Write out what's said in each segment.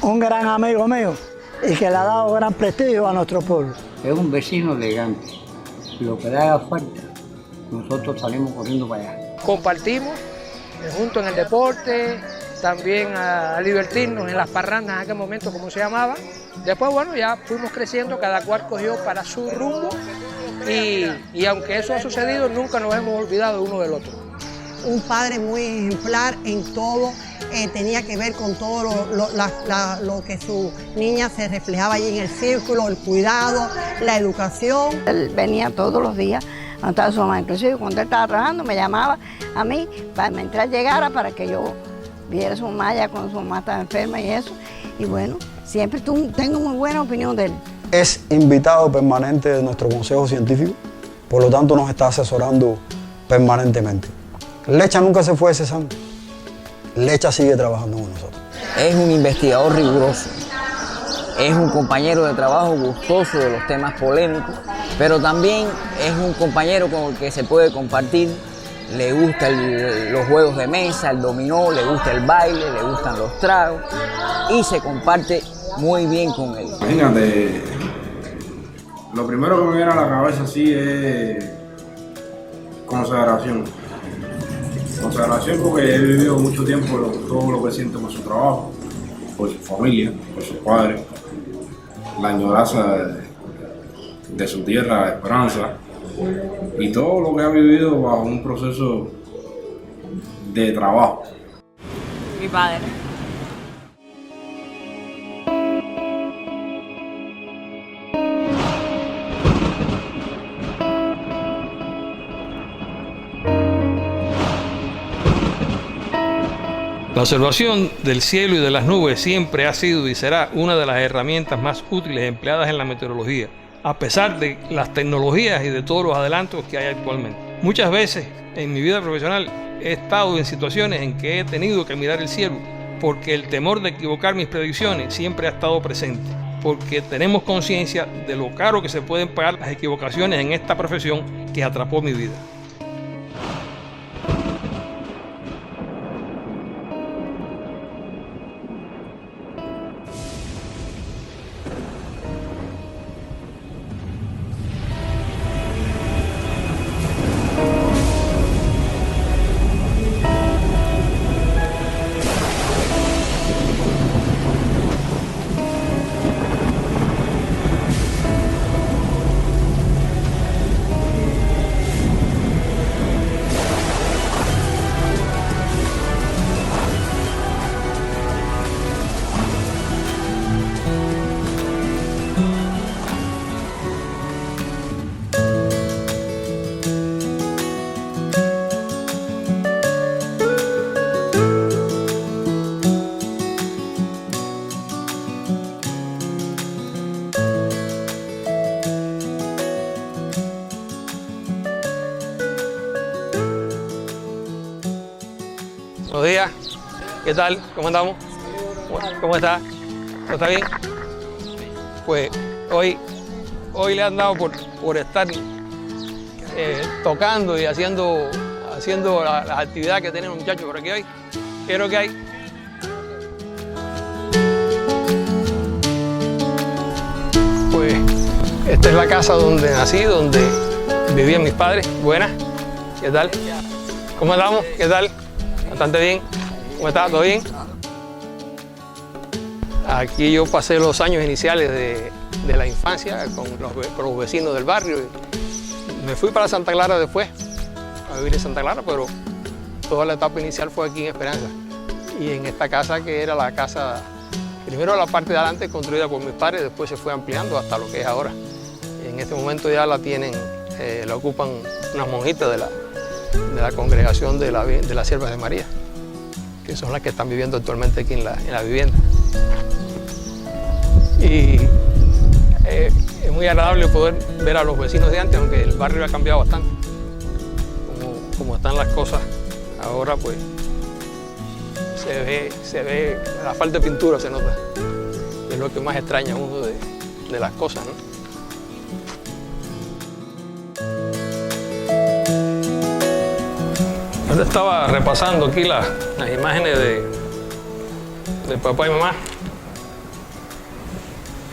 un gran amigo mío y que le ha dado gran prestigio a nuestro pueblo. Es un vecino elegante. Lo que le haga falta, nosotros salimos corriendo para allá. Compartimos juntos en el deporte, también a divertirnos en las parrandas en aquel momento, como se llamaba. Después, bueno, ya fuimos creciendo, cada cual cogió para su rumbo y aunque eso ha sucedido, nunca nos hemos olvidado uno del otro. Un padre muy ejemplar en todo, tenía que ver con todo lo que su niña se reflejaba allí en el círculo, el cuidado, la educación. Él venía todos los días a estar su mamá, inclusive cuando él estaba trabajando me llamaba a mí para mientras llegara para que yo viera a su mamá ya cuando su mamá estaba enferma y eso. Y bueno, siempre tengo muy buena opinión de él. Es invitado permanente de nuestro consejo científico, por lo tanto nos está asesorando permanentemente. Lecha nunca se fue cesando. Lecha sigue trabajando con nosotros. Es un investigador riguroso, es un compañero de trabajo gustoso de los temas polémicos, pero también es un compañero con el que se puede compartir. Le gustan los juegos de mesa, el dominó, le gusta el baile, le gustan los tragos y se comparte muy bien con él. Imagínate, lo primero que me viene a la cabeza así es consagración. Consagración porque he vivido mucho tiempo todo lo que siente por su trabajo, por su familia, por sus padres, la añoranza de su tierra, la esperanza y todo lo que ha vivido bajo un proceso de trabajo. Mi padre. La observación del cielo y de las nubes siempre ha sido y será una de las herramientas más útiles empleadas en la meteorología, a pesar de las tecnologías y de todos los adelantos que hay actualmente. Muchas veces en mi vida profesional he estado en situaciones en que he tenido que mirar el cielo porque el temor de equivocar mis predicciones siempre ha estado presente, porque tenemos conciencia de lo caro que se pueden pagar las equivocaciones en esta profesión que atrapó mi vida. Buenos días, ¿qué tal? ¿Cómo andamos? ¿Cómo está? ¿Todo está bien? Pues hoy le han dado por estar tocando y haciendo las actividades que tienen los muchachos por aquí hoy. ¿Qué es lo que hay? Pues esta es la casa donde nací, donde vivían mis padres. Buenas, ¿qué tal? ¿Cómo andamos? ¿Qué tal? Bastante bien. ¿Cómo está? ¿Todo bien? Aquí yo pasé los años iniciales de la infancia con los vecinos del barrio. Me fui para Santa Clara después, a vivir en Santa Clara, pero toda la etapa inicial fue aquí en Esperanza. Y en esta casa que era la casa, primero la parte de adelante construida por mis padres, después se fue ampliando hasta lo que es ahora. Y en este momento ya la tienen, la ocupan unas monjitas de la congregación de las Siervas de María, que son las que están viviendo actualmente aquí en la vivienda. Y es muy agradable poder ver a los vecinos de antes, aunque el barrio ha cambiado bastante. Como están las cosas ahora, pues se ve la falta de pintura, se nota. Es lo que más extraña a uno de las cosas, ¿no? Yo estaba repasando aquí las imágenes de papá y mamá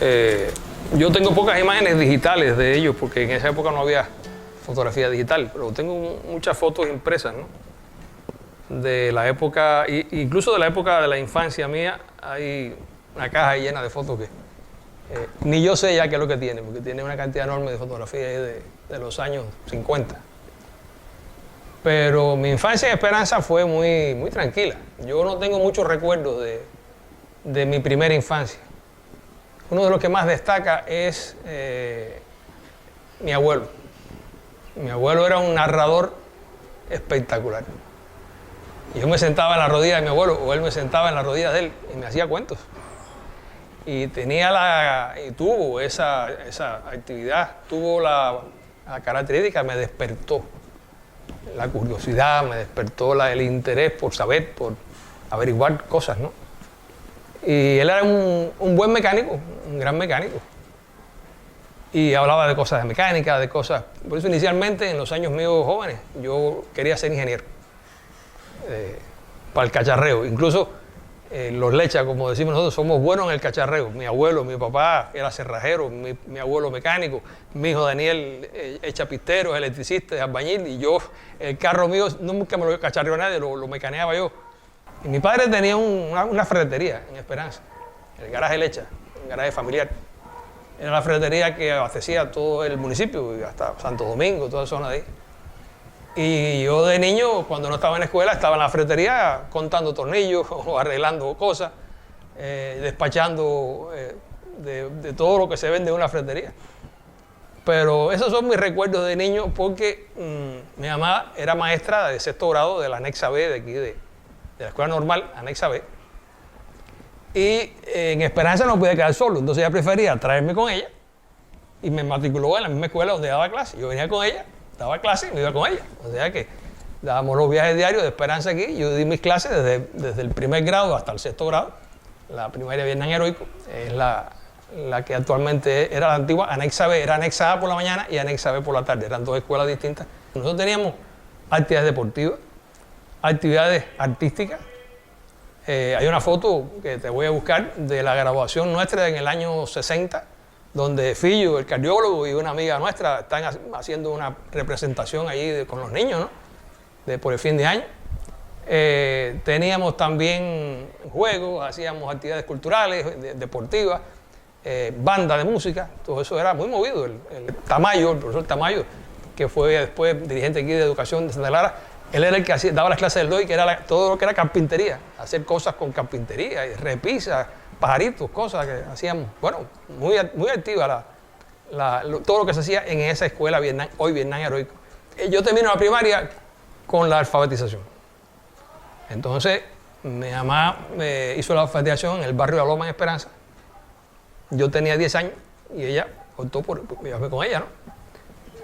Yo tengo pocas imágenes digitales de ellos porque en esa época no había fotografía digital, pero tengo muchas fotos impresas, ¿no? De la época, incluso de la época de la infancia mía, hay una caja llena de fotos que ni yo sé ya qué es lo que tiene, porque tiene una cantidad enorme de fotografías de los años 50. Pero mi infancia en Esperanza fue muy tranquila. Yo no tengo muchos recuerdos de mi primera infancia. Uno de los que más destaca es mi abuelo. Mi abuelo era un narrador espectacular. Yo me sentaba en la rodilla de mi abuelo, o él me sentaba en la rodilla de él, y me hacía cuentos. Y tuvo esa actividad, tuvo la característica, me despertó la curiosidad, me despertó el interés por saber, por averiguar cosas, ¿no? Y él era un buen mecánico, un gran mecánico. Y hablaba de cosas de mecánica, de cosas... Por eso inicialmente, en los años míos jóvenes, yo quería ser ingeniero. Para el cacharreo. Incluso los lechas, como decimos nosotros, somos buenos en el cacharreo. Mi abuelo, mi papá era cerrajero, mi abuelo mecánico, mi hijo Daniel es chapistero, es electricista, es albañil, y yo, el carro mío nunca me lo cacharreó nadie, lo mecaneaba yo. Y mi padre tenía una ferretería en Esperanza, el garaje Lecha, un garaje familiar. Era la ferretería que abastecía todo el municipio, y hasta Santo Domingo, toda la zona de ahí. Y yo de niño, cuando no estaba en la escuela, estaba en la ferretería contando tornillos o arreglando cosas, despachando de todo lo que se vende en una ferretería. Pero esos son mis recuerdos de niño porque mi mamá era maestra de sexto grado de la anexa B de aquí, de la escuela normal, anexa B. Y en Esperanza no podía quedar solo, entonces ella prefería traerme con ella y me matriculó en la misma escuela donde daba clase. Yo venía con ella, daba clase y me iba con ella. O sea que dábamos los viajes diarios de Esperanza aquí. Yo di mis clases desde el primer grado hasta el sexto grado. La primaria Vietnam Heroico es la que actualmente era la antigua anexa B. Era anexa A por la mañana y anexa B por la tarde. Eran dos escuelas distintas. Nosotros teníamos actividades deportivas, actividades artísticas. Hay una foto que te voy a buscar de la graduación nuestra en el año 60, donde Fillo, el cardiólogo, y una amiga nuestra están haciendo una representación allí con los niños, ¿no? Por el fin de año. Teníamos también juegos, hacíamos actividades culturales, deportivas, banda de música, todo eso era muy movido. El Tamayo, el profesor Tamayo, que fue después dirigente aquí de educación de Santa Clara, él era el que daba las clases del DOI, que era todo lo que era carpintería, hacer cosas con carpintería, repisas, pajaritos, cosas que hacíamos. Bueno, muy activa todo lo que se hacía en esa escuela Vietnam, hoy Vietnam Heroico. Yo termino la primaria con la alfabetización. Entonces, mi mamá me hizo la alfabetización en el barrio de La Loma en Esperanza. Yo tenía 10 años y ella optó por llevarme con ella, ¿no?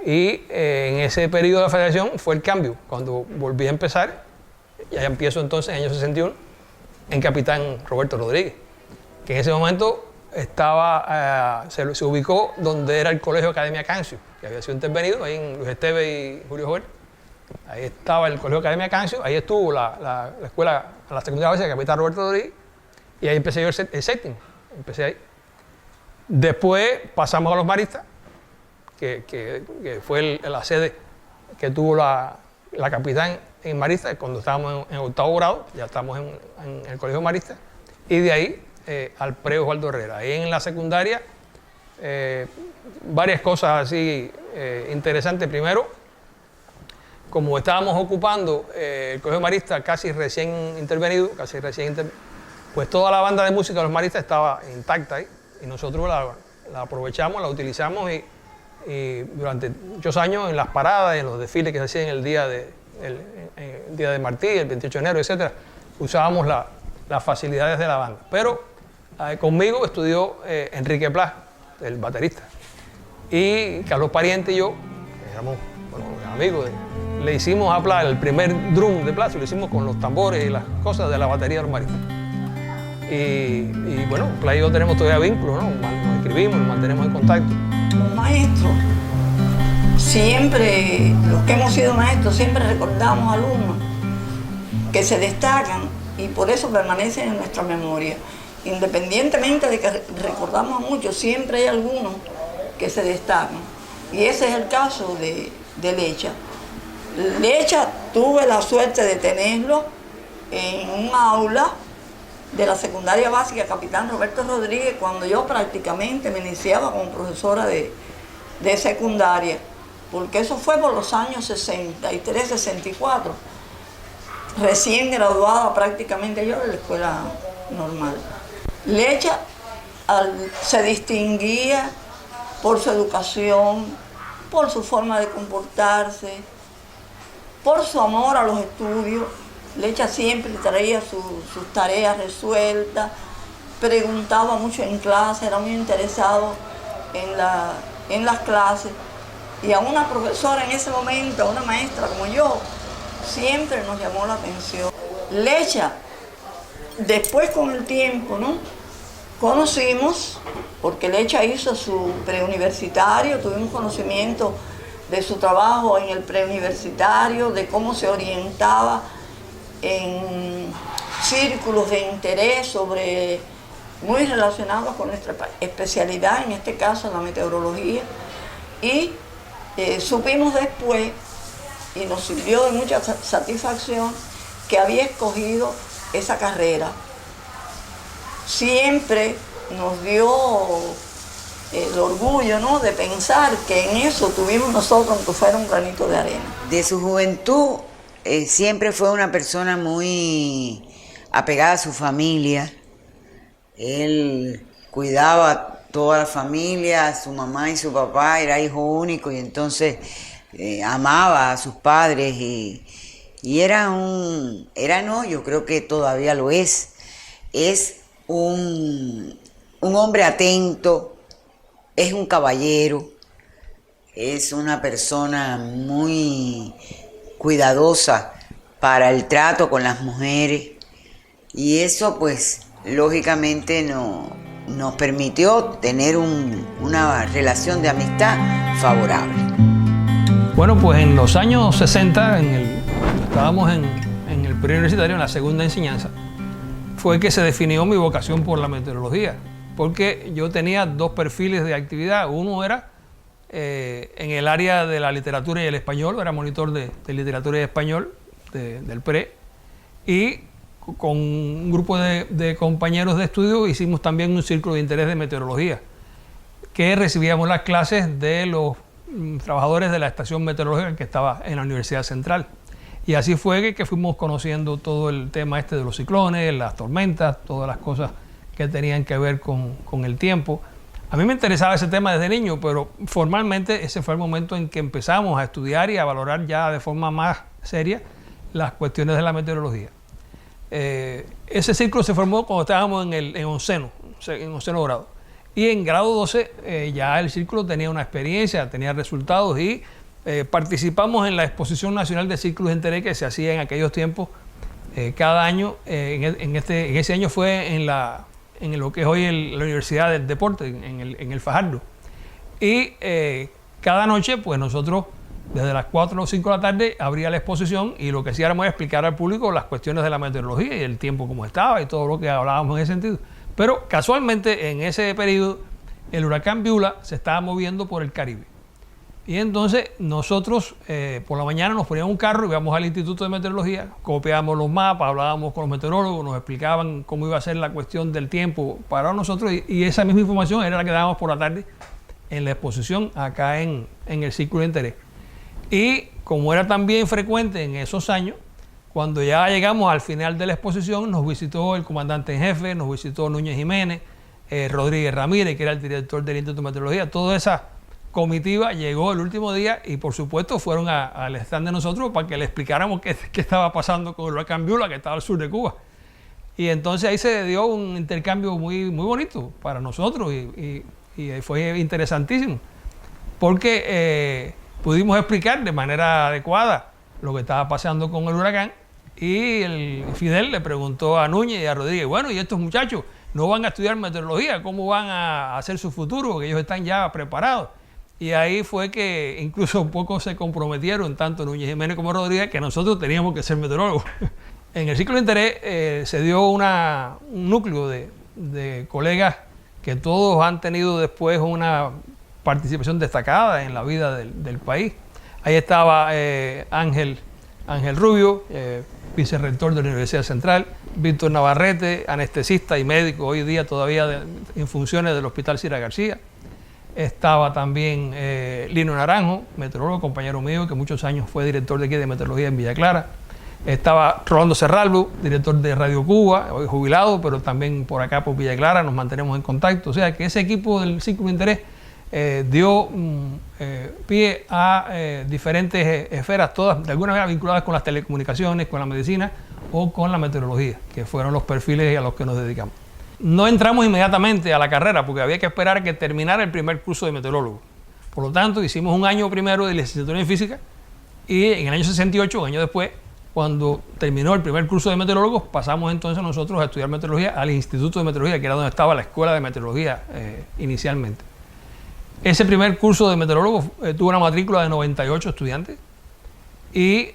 Y en ese periodo de alfabetización fue el cambio. Cuando volví a empezar, ya empiezo entonces en el año 61, en Capitán Roberto Rodríguez, que en ese momento se ubicó donde era el Colegio Academia Cancio, que había sido intervenido, ahí en Luis Esteve y Julio Jover. Ahí estaba el Colegio Academia Cancio, ahí estuvo la escuela, la secundaria básica de Capitán Roberto Rodríguez, y ahí empecé yo el séptimo, empecé ahí. Después pasamos a los maristas, que fue la sede que tuvo la Capitán en Marista, cuando estábamos en octavo grado, ya estamos en el Colegio Marista, y de ahí al Pre Osvaldo Herrera. Ahí en la secundaria, varias cosas así interesantes. Primero, como estábamos ocupando el Colegio Marista casi recién intervenido, pues toda la banda de música de los maristas estaba intacta ahí, y nosotros la aprovechamos, la utilizamos y durante muchos años en las paradas, en los desfiles que se hacían el día de Martí, el 28 de enero, etc., usábamos las facilidades de la banda. Pero conmigo estudió Enrique Plas, el baterista, y Carlos Pariente y yo, que éramos amigos, le hicimos a Plas el primer drum de Plas, lo hicimos con los tambores y las cosas de la batería de los maristas. Y bueno, Plas y yo tenemos todavía vínculos, ¿no? Nos escribimos, nos mantenemos en contacto. Los maestros, siempre, los que hemos sido maestros, siempre recordamos alumnos que se destacan y por eso permanecen en nuestra memoria. independientemente de que recordamos a muchos, siempre hay algunos que se destacan. Y ese es el caso de Lecha. Lecha tuve la suerte de tenerlo en un aula de la secundaria básica Capitán Roberto Rodríguez, cuando yo prácticamente me iniciaba como profesora de secundaria, porque eso fue por los años 63, 64, recién graduada prácticamente yo de la escuela normal. Lecha se distinguía por su educación, por su forma de comportarse, por su amor a los estudios. Lecha siempre traía sus tareas resueltas, preguntaba mucho en clase, era muy interesado en las clases. Y a una profesora en ese momento, a una maestra como yo, siempre nos llamó la atención. Lecha, después con el tiempo, ¿no?, conocimos, porque Lecha hizo su preuniversitario, tuvimos conocimiento de su trabajo en el preuniversitario, de cómo se orientaba en círculos de interés muy relacionados con nuestra especialidad, en este caso la meteorología, y supimos después, y nos sirvió de mucha satisfacción, que había escogido esa carrera. Siempre nos dio el orgullo, ¿no?, de pensar que en eso tuvimos nosotros, aunque fuera un granito de arena. De su juventud siempre fue una persona muy apegada a su familia. Él cuidaba a toda la familia, a su mamá y su papá, era hijo único y entonces amaba a sus padres y yo creo que todavía lo es un hombre atento, es un caballero, es una persona muy cuidadosa para el trato con las mujeres y eso pues lógicamente nos permitió tener una relación de amistad favorable. Bueno, pues en los años 60, estábamos en el preuniversitario, en la segunda enseñanza, fue que se definió mi vocación por la meteorología, porque yo tenía dos perfiles de actividad. Uno era en el área de la literatura y el español, era monitor de literatura y español del PRE, y con un grupo de compañeros de estudio hicimos también un círculo de interés de meteorología, que recibíamos las clases de los trabajadores de la estación meteorológica que estaba en la Universidad Central. Y así fue que fuimos conociendo todo el tema de los ciclones, las tormentas, todas las cosas que tenían que ver con el tiempo. A mí me interesaba ese tema desde niño, pero formalmente ese fue el momento en que empezamos a estudiar y a valorar ya de forma más seria las cuestiones de la meteorología. Ese círculo se formó cuando estábamos en onceno grado. Y en grado 12 ya el círculo tenía una experiencia, tenía resultados y participamos en la Exposición Nacional de Círculos de Interés que se hacía en aquellos tiempos cada año. En ese año fue en lo que es hoy la Universidad del Deporte, en el Fajardo. Y cada noche, pues nosotros, desde las 4 o 5 de la tarde, abría la exposición y lo que hacíamos era explicar al público las cuestiones de la meteorología y el tiempo como estaba y todo lo que hablábamos en ese sentido. Pero casualmente en ese periodo el huracán Viula se estaba moviendo por el Caribe. Y entonces nosotros por la mañana nos poníamos un carro, íbamos al Instituto de Meteorología, copiábamos los mapas, hablábamos con los meteorólogos, nos explicaban cómo iba a ser la cuestión del tiempo para nosotros y esa misma información era la que dábamos por la tarde en la exposición acá en el Círculo de Interés. Y como era también frecuente en esos años, cuando ya llegamos al final de la exposición, nos visitó el comandante en jefe, nos visitó Núñez Jiménez, Rodríguez Ramírez, que era el director del Instituto de Meteorología. Toda esa comitiva llegó el último día y por supuesto fueron al stand de nosotros para que le explicáramos qué estaba pasando con el huracán Viula, que estaba al sur de Cuba. Y entonces ahí se dio un intercambio muy, muy bonito para nosotros y fue interesantísimo, porque pudimos explicar de manera adecuada lo que estaba pasando con el huracán y el Fidel le preguntó a Núñez y a Rodríguez, bueno, ¿y estos muchachos no van a estudiar meteorología? ¿Cómo van a hacer su futuro? Porque ellos están ya preparados. Y ahí fue que incluso un poco se comprometieron, tanto Núñez Jiménez como Rodríguez, que nosotros teníamos que ser meteorólogos. En el Círculo de Interés se dio un núcleo de de colegas que todos han tenido después una participación destacada en la vida del país. Ahí estaba Ángel Rubio, vicerrector de la Universidad Central, Víctor Navarrete, anestesista y médico hoy día todavía en funciones del Hospital Cira García. Estaba también Lino Naranjo, meteorólogo, compañero mío, que muchos años fue director de aquí de meteorología en Villa Clara. Estaba Rolando Serralbo, director de Radio Cuba, hoy jubilado, pero también por acá por Villa Clara nos mantenemos en contacto. O sea que ese equipo del Círculo de Interés dio pie a diferentes esferas, todas de alguna manera vinculadas con las telecomunicaciones, con la medicina o con la meteorología, que fueron los perfiles a los que nos dedicamos. No entramos inmediatamente a la carrera porque había que esperar a que terminara el primer curso de meteorólogo. Por lo tanto, hicimos un año primero de licenciatura en física y en el año 68, un año después, cuando terminó el primer curso de meteorólogos, pasamos entonces nosotros a estudiar meteorología al Instituto de Meteorología, que era donde estaba la Escuela de Meteorología inicialmente. Ese primer curso de meteorólogos tuvo una matrícula de 98 estudiantes y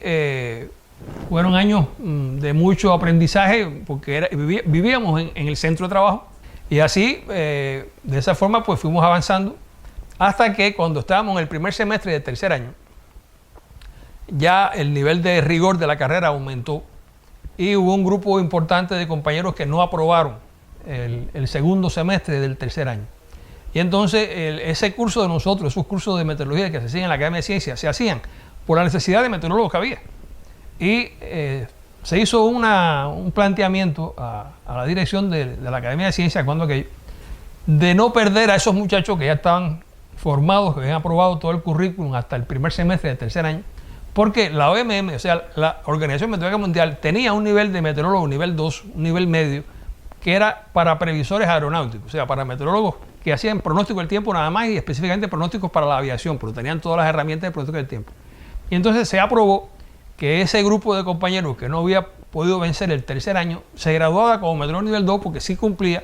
fueron años de mucho aprendizaje porque vivíamos en el centro de trabajo y así, de esa forma, pues fuimos avanzando hasta que cuando estábamos en el primer semestre del tercer año, ya el nivel de rigor de la carrera aumentó y hubo un grupo importante de compañeros que no aprobaron el segundo semestre del tercer año. Y entonces ese curso de nosotros, esos cursos de meteorología que se hacían en la Academia de Ciencias, se hacían por la necesidad de meteorólogos que había. Y se hizo un planteamiento a la dirección de la Academia de Ciencias cuando aquello, de no perder a esos muchachos que ya estaban formados, que habían aprobado todo el currículum hasta el primer semestre del tercer año, porque la OMM, o sea, la Organización Meteorológica Mundial, tenía un nivel de meteorólogo, nivel 2, un nivel medio, que era para previsores aeronáuticos, o sea, para meteorólogos que hacían pronóstico del tiempo nada más y específicamente pronósticos para la aviación, pero tenían todas las herramientas de pronóstico del tiempo. Y entonces se aprobó que ese grupo de compañeros que no había podido vencer el tercer año se graduaba como meteorólogo nivel 2 porque sí cumplía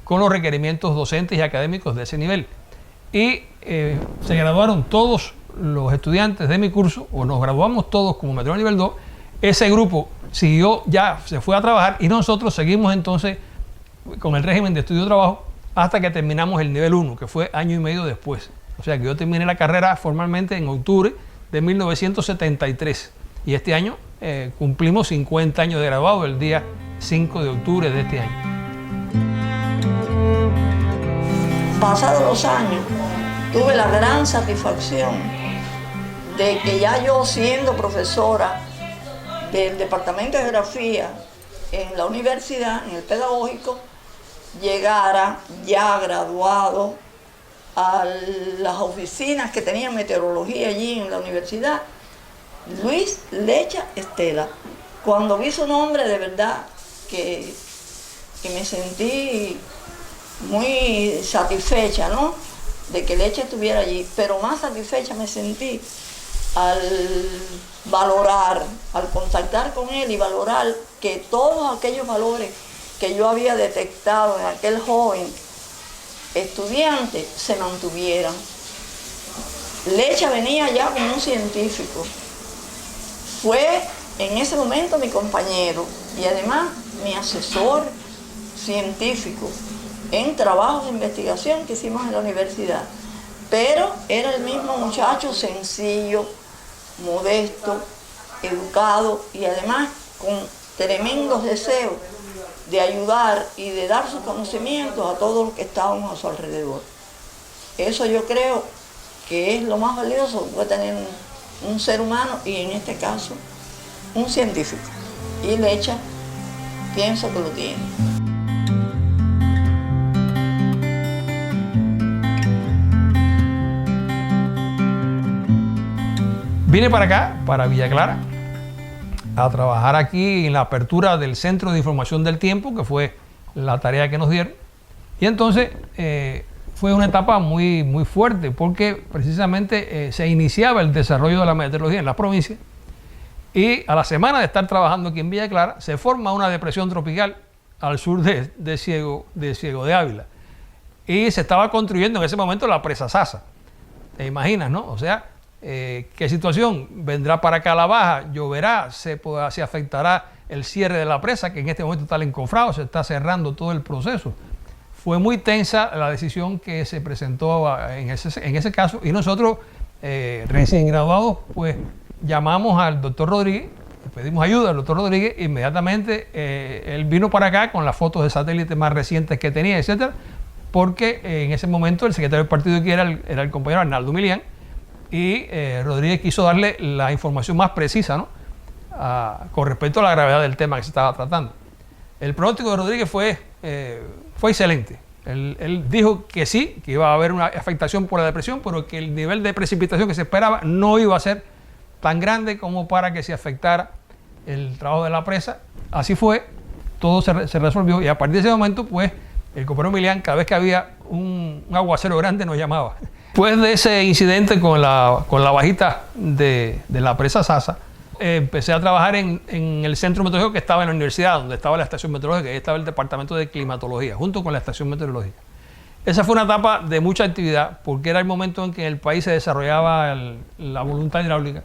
con los requerimientos docentes y académicos de ese nivel. Y se graduaron todos los estudiantes de mi curso, o nos graduamos todos como meteorólogo nivel 2. Ese grupo siguió, ya se fue a trabajar y nosotros seguimos entonces con el régimen de estudio-trabajo hasta que terminamos el nivel 1, que fue año y medio después. O sea que yo terminé la carrera formalmente en octubre de 1973 y este año cumplimos 50 años de graduado el día 5 de octubre de este año. Pasados los años, tuve la gran satisfacción de que ya yo, siendo profesora del Departamento de Geografía en la universidad, en el pedagógico, llegara ya graduado a las oficinas que tenían meteorología allí en la universidad, Luis Lecha Estela. Cuando vi su nombre, de verdad que me sentí muy satisfecha, ¿no?, de que Lecha estuviera allí, pero más satisfecha me sentí al valorar, al contactar con él y valorar que todos aquellos valores que yo había detectado en aquel joven estudiante se mantuvieran. Lecha venía ya como un científico. Fue en ese momento mi compañero y además mi asesor científico en trabajos de investigación que hicimos en la universidad. Pero era el mismo muchacho sencillo, modesto, educado y además con tremendos deseos de ayudar y de dar sus conocimientos a todos los que estábamos a su alrededor. Eso yo creo que es lo más valioso que puede tener un ser humano y en este caso un científico. Y Lecha pienso que lo tiene. Vine para acá, para Villa Clara, a trabajar aquí en la apertura del Centro de Información del Tiempo, que fue la tarea que nos dieron. Y entonces fue una etapa muy fuerte, porque precisamente se iniciaba el desarrollo de la meteorología en las provincias. Y a la semana de estar trabajando aquí en Villa Clara, se forma una depresión tropical al sur de Ciego de Ávila. Y se estaba construyendo en ese momento la presa Sasa. ¿Te imaginas, no? O sea, ¿qué situación? Vendrá para acá la baja, lloverá, se afectará el cierre de la presa, que en este momento está encofrado, se está cerrando todo el proceso. fue muy tensa la decisión que se presentó en ese caso, y nosotros, recién graduados, pues llamamos al doctor Rodríguez, le pedimos ayuda al doctor Rodríguez, inmediatamente él vino para acá con las fotos de satélites más recientes que tenía, etcétera, porque en ese momento el secretario del partido aquí era el compañero Arnaldo Milián, y Rodríguez quiso darle la información más precisa, ¿no? Con respecto a la gravedad del tema que se estaba tratando. El pronóstico de Rodríguez fue excelente. Él dijo que sí, que iba a haber una afectación por la depresión, pero que el nivel de precipitación que se esperaba no iba a ser tan grande como para que se afectara el trabajo de la presa. Así fue, todo se resolvió, y a partir de ese momento, pues, el compañero Milián, cada vez que había un aguacero grande, nos llamaba. Después de ese incidente con la bajita de la presa Sasa, empecé a trabajar en el centro meteorológico que estaba en la universidad, donde estaba la estación meteorológica, y ahí estaba el departamento de climatología, junto con la estación meteorológica. Esa fue una etapa de mucha actividad, porque era el momento en que en el país se desarrollaba la voluntad hidráulica.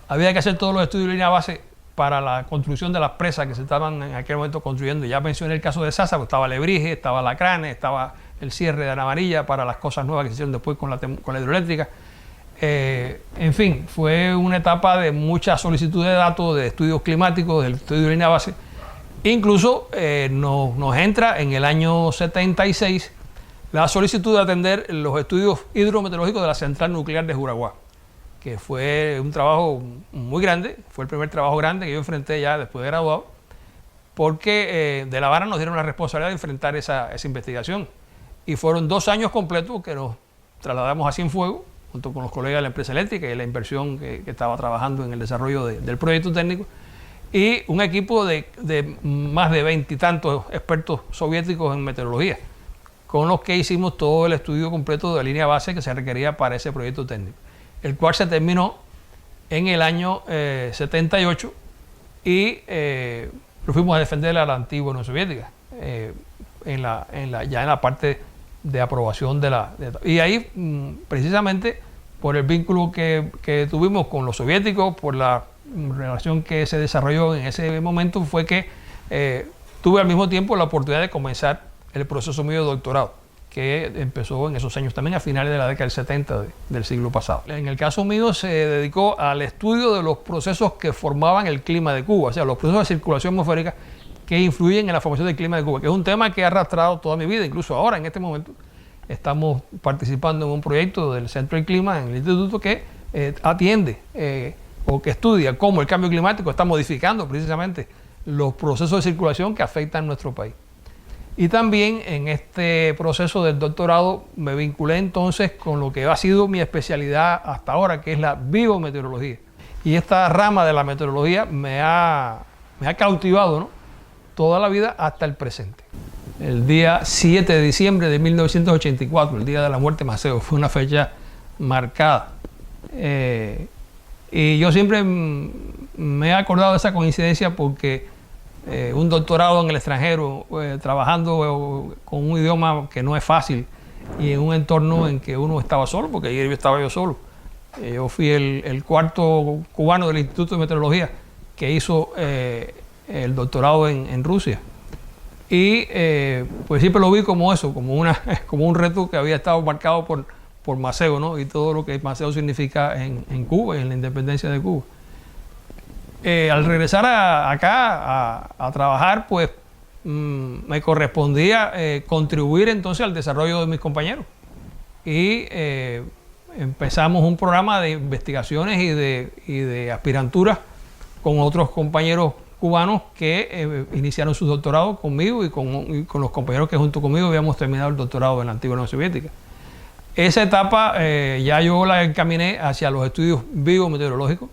Había que hacer todos los estudios de línea base para la construcción de las presas que se estaban en aquel momento construyendo. Ya mencioné el caso de Sasa, pues estaba Lebrige, estaba Lacranes, estaba el cierre de Ana Amarilla para las cosas nuevas que se hicieron después con la hidroeléctrica. En fin, fue una etapa de mucha solicitud de datos, de estudios climáticos, del estudio de línea base. Incluso nos entra en el año 76 la solicitud de atender los estudios hidrometeorológicos de la central nuclear de Juraguá, que fue un trabajo muy grande, fue el primer trabajo grande que yo enfrenté ya después de graduado, porque de La Habana nos dieron la responsabilidad de enfrentar esa investigación. Y fueron 2 años completos que nos trasladamos a Cienfuegos, junto con los colegas de la empresa eléctrica y la inversión que estaba trabajando en el desarrollo del proyecto técnico, y un equipo de más de 20 y tantos expertos soviéticos en meteorología, con los que hicimos todo el estudio completo de línea base que se requería para ese proyecto técnico, el cual se terminó en el año 78, y lo fuimos a defender a la antigua Unión Soviética, ya en la parte de aprobación y ahí precisamente por el vínculo que tuvimos con los soviéticos, por la relación que se desarrolló en ese momento, fue que tuve al mismo tiempo la oportunidad de comenzar el proceso mío de doctorado, que empezó en esos años también, a finales de la década del 70 del siglo pasado. En el caso mío se dedicó al estudio de los procesos que formaban el clima de Cuba, o sea, los procesos de circulación atmosférica que influyen en la formación del clima de Cuba, que es un tema que he arrastrado toda mi vida. Incluso ahora, en este momento, estamos participando en un proyecto del Centro del Clima en el instituto que atiende o que estudia cómo el cambio climático está modificando precisamente los procesos de circulación que afectan a nuestro país. Y también en este proceso del doctorado me vinculé entonces con lo que ha sido mi especialidad hasta ahora, que es la biometeorología. Y esta rama de la meteorología me ha cautivado, ¿no?, toda la vida hasta el presente. El día 7 de diciembre de 1984, el día de la muerte de Maceo, fue una fecha marcada. Y yo siempre me he acordado de esa coincidencia porque un doctorado en el extranjero, trabajando con un idioma que no es fácil y en un entorno en que uno estaba solo, porque ayer estaba yo solo. Yo fui el cuarto cubano del Instituto de Meteorología que hizo el doctorado en Rusia, y pues siempre lo vi como eso, como un reto que había estado marcado por Maceo, ¿no?, y todo lo que Maceo significa en Cuba y en la independencia de Cuba. Al regresar acá a trabajar, pues me correspondía contribuir entonces al desarrollo de mis compañeros, y empezamos un programa de investigaciones y de aspiranturas con otros compañeros cubanos que iniciaron sus doctorados conmigo y con los compañeros que junto conmigo habíamos terminado el doctorado en la antigua Unión Soviética. Esa etapa ya yo la encaminé hacia los estudios biometeorológicos.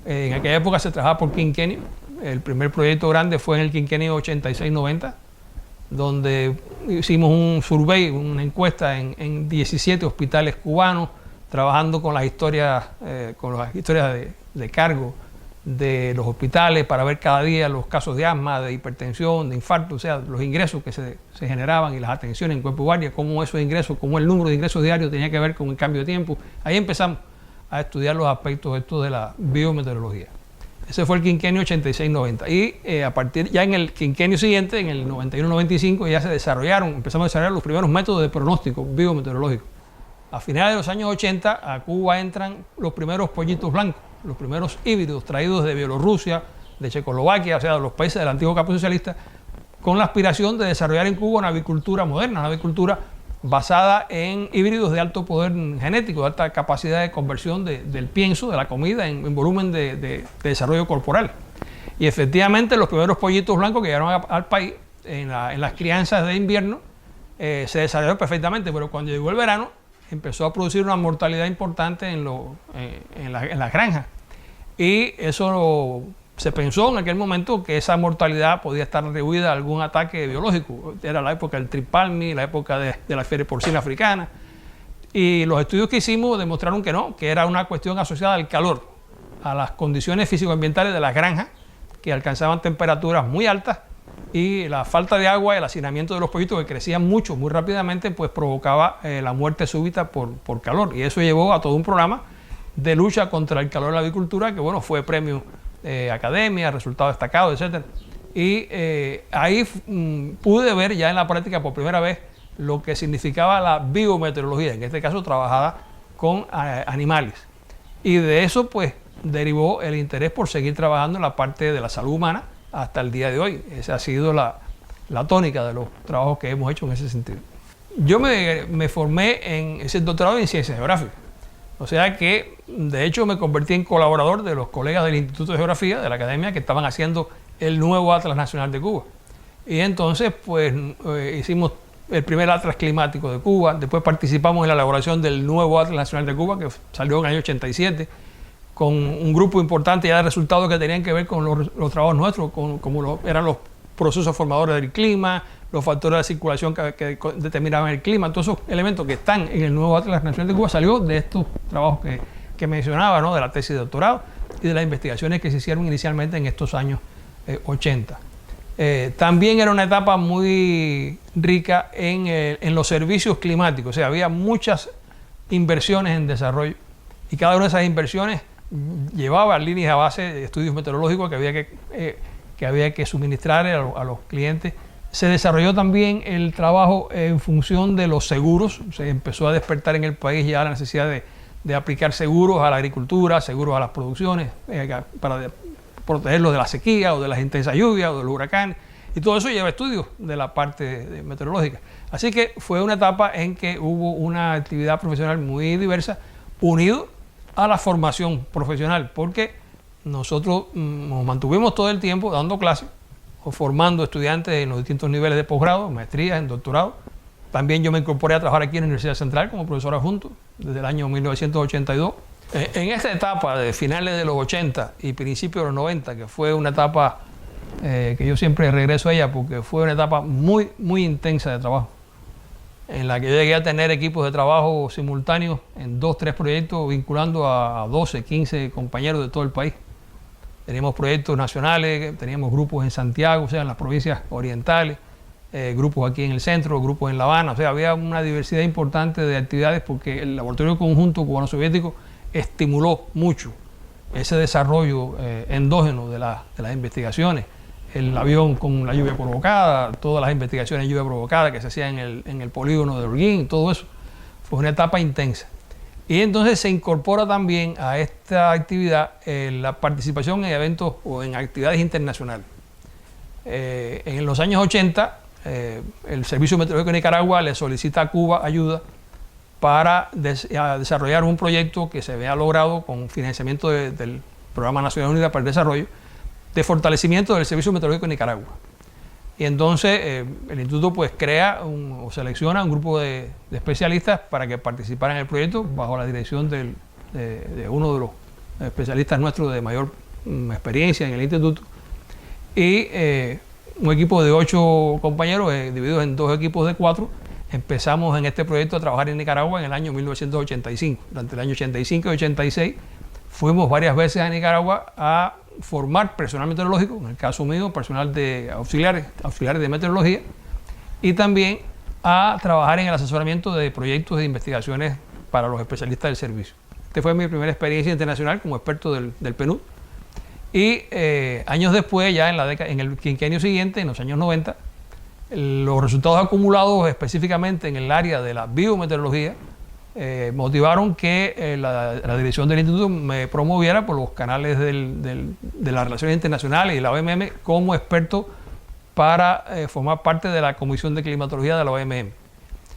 En aquella época se trabajaba por quinquenio. El primer proyecto grande fue en el quinquenio 86-90, donde hicimos un survey, una encuesta en 17 hospitales cubanos, trabajando con las historias de cargo de los hospitales para ver cada día los casos de asma, de hipertensión, de infarto, o sea, los ingresos que se generaban y las atenciones en cuerpo y guardia, cómo esos ingresos, cómo el número de ingresos diarios tenía que ver con el cambio de tiempo. Ahí empezamos a estudiar los aspectos estos de la biometeorología. Ese fue el quinquenio 86-90. Y a partir ya en el quinquenio siguiente, en el 91-95, ya empezamos a desarrollar los primeros métodos de pronóstico biometeorológico. A finales de los años 80 a Cuba entran los primeros pollitos blancos, los primeros híbridos traídos de Bielorrusia, de Checoslovaquia, o sea, de los países del antiguo campo socialista, con la aspiración de desarrollar en Cuba una avicultura moderna, una avicultura basada en híbridos de alto poder genético, de alta capacidad de conversión del pienso, de la comida, en volumen de desarrollo corporal. Y efectivamente los primeros pollitos blancos que llegaron al país, en las crianzas de invierno, se desarrolló perfectamente, pero cuando llegó el verano, empezó a producir una mortalidad importante en las granjas. Y eso se pensó en aquel momento que esa mortalidad podía estar atribuida a algún ataque biológico. Era la época del tripalmi, la época de la fiebre porcina africana. Y los estudios que hicimos demostraron que no, que era una cuestión asociada al calor, a las condiciones físico-ambientales de las granjas, que alcanzaban temperaturas muy altas, y la falta de agua y el hacinamiento de los pollitos, que crecían mucho, muy rápidamente, pues provocaba la muerte súbita por calor. Y eso llevó a todo un programa de lucha contra el calor en la avicultura, que bueno, fue premio academia, resultados destacados, etc. Y ahí pude ver ya en la práctica por primera vez lo que significaba la biometeorología, en este caso trabajada con animales. Y de eso pues derivó el interés por seguir trabajando en la parte de la salud humana hasta el día de hoy. Esa ha sido la tónica de los trabajos que hemos hecho en ese sentido. Yo me formé en ese doctorado en ciencias geográficas. O sea que, de hecho, me convertí en colaborador de los colegas del Instituto de Geografía de la Academia que estaban haciendo el nuevo Atlas Nacional de Cuba. Y entonces, pues, hicimos el primer Atlas Climático de Cuba, después participamos en la elaboración del nuevo Atlas Nacional de Cuba, que salió en el año 87, con un grupo importante ya de resultados que tenían que ver con los trabajos nuestros, como eran los procesos formadores del clima, los factores de circulación que determinaban el clima, todos esos elementos que están en el nuevo Atlas Nacional de Cuba salió de estos trabajos que mencionaba, ¿no? De la tesis de doctorado y de las investigaciones que se hicieron inicialmente en estos años 80. También era una etapa muy rica en los servicios climáticos, o sea, había muchas inversiones en desarrollo y cada una de esas inversiones llevaba líneas a base de estudios meteorológicos que había que suministrar a los clientes. Se desarrolló también el trabajo en función de los seguros. Se empezó a despertar en el país ya la necesidad de aplicar seguros a la agricultura, seguros a las producciones, para protegerlos de la sequía o de las intensas lluvias o de los huracanes. Y todo eso lleva estudios de la parte meteorológica. Así que fue una etapa en que hubo una actividad profesional muy diversa, unido a la formación profesional, porque nosotros nos mantuvimos todo el tiempo dando clases o formando estudiantes en los distintos niveles de posgrado, maestrías, en doctorado. También yo me incorporé a trabajar aquí en la Universidad Central como profesor adjunto desde el año 1982. En esta etapa de finales de los 80 y principios de los 90, que fue una etapa que yo siempre regreso a ella porque fue una etapa muy, muy intensa de trabajo, en la que yo llegué a tener equipos de trabajo simultáneos en 2 o 3 proyectos vinculando a 12, 15 compañeros de todo el país. Teníamos proyectos nacionales, teníamos grupos en Santiago, o sea, en las provincias orientales, grupos aquí en el centro, grupos en La Habana, o sea, había una diversidad importante de actividades porque el Laboratorio Conjunto Cubano-Soviético estimuló mucho ese desarrollo endógeno de las investigaciones. El avión con la lluvia provocada, todas las investigaciones de lluvia provocada que se hacían en el polígono de Holguín, todo eso fue una etapa intensa. Y entonces se incorpora también a esta actividad la participación en eventos o en actividades internacionales. En los años 80, el Servicio Meteorológico de Nicaragua le solicita a Cuba ayuda para desarrollar un proyecto que se había logrado con financiamiento del Programa Nacional Unidad para el Desarrollo, de fortalecimiento del Servicio Meteorológico de Nicaragua. Y entonces el instituto pues crea o selecciona un grupo de especialistas para que participaran en el proyecto bajo la dirección de uno de los especialistas nuestros de mayor experiencia en el instituto. Y un equipo de 8 compañeros divididos en 2 equipos de 4 empezamos en este proyecto a trabajar en Nicaragua en el año 1985. Durante el año 85 y 86 fuimos varias veces a Nicaragua a formar personal meteorológico, en el caso mío, personal de auxiliares de meteorología, y también a trabajar en el asesoramiento de proyectos de investigaciones para los especialistas del servicio. Esta fue mi primera experiencia internacional como experto del PNUD. Y años después, ya en el quinquenio siguiente, en los años 90, los resultados acumulados específicamente en el área de la biometeorología motivaron que la dirección del instituto me promoviera por los canales de las relaciones internacionales y la OMM como experto para formar parte de la Comisión de Climatología de la OMM.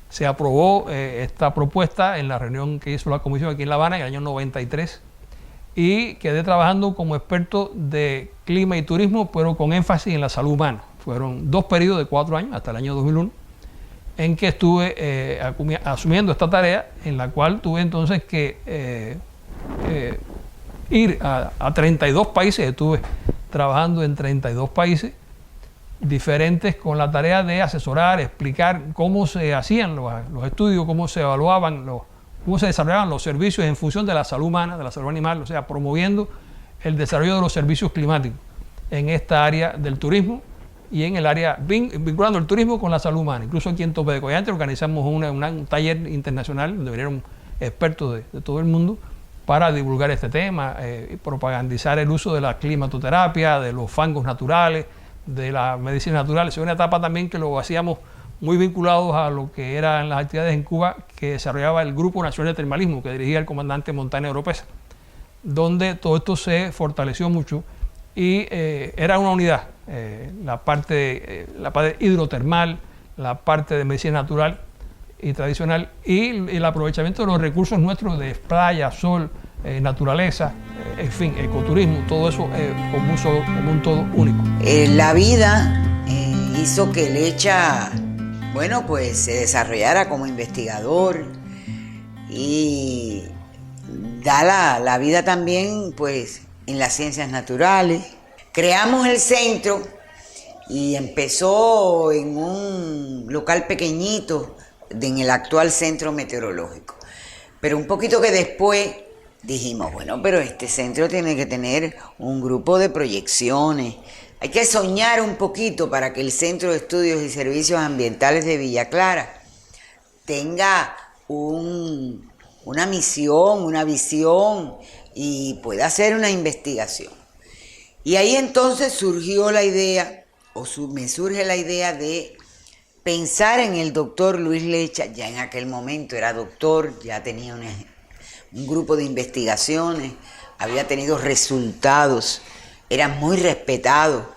Se aprobó esta propuesta en la reunión que hizo la comisión aquí en La Habana en el año 93 y quedé trabajando como experto de clima y turismo, pero con énfasis en la salud humana. Fueron 2 periodos de 4 años, hasta el año 2001, en que estuve asumiendo esta tarea, en la cual tuve entonces que ir a 32 países. Estuve trabajando en 32 países diferentes con la tarea de asesorar, explicar cómo se hacían los estudios, cómo se evaluaban, cómo se desarrollaban los servicios en función de la salud humana, de la salud animal, o sea, promoviendo el desarrollo de los servicios climáticos en esta área del turismo y en el área vinculando el turismo con la salud humana. Incluso aquí en Tope de Collante organizamos un taller internacional donde vinieron expertos de todo el mundo para divulgar este tema, propagandizar el uso de la climatoterapia, de los fangos naturales, de la medicina natural. Es una etapa también que lo hacíamos muy vinculados a lo que eran las actividades en Cuba que desarrollaba el Grupo Nacional de Termalismo que dirigía el comandante Montaña Oropesa, donde todo esto se fortaleció mucho y era una unidad, la parte hidrotermal, la parte de medicina natural y tradicional y el aprovechamiento de los recursos nuestros de playa, sol, naturaleza, en fin, ecoturismo, todo eso como un todo único. La vida hizo que Lecha, bueno, pues se desarrollara como investigador y da la vida también, pues, en las ciencias naturales. Creamos el centro y empezó en un local pequeñito en el actual centro meteorológico. Pero un poquito que después dijimos, bueno, pero este centro tiene que tener un grupo de proyecciones. Hay que soñar un poquito para que el Centro de Estudios y Servicios Ambientales de Villa Clara tenga una misión, una visión y pueda hacer una investigación. Y ahí entonces surgió la idea, me surge la idea de pensar en el doctor Luis Lecha. Ya en aquel momento era doctor, ya tenía un grupo de investigaciones, había tenido resultados, era muy respetado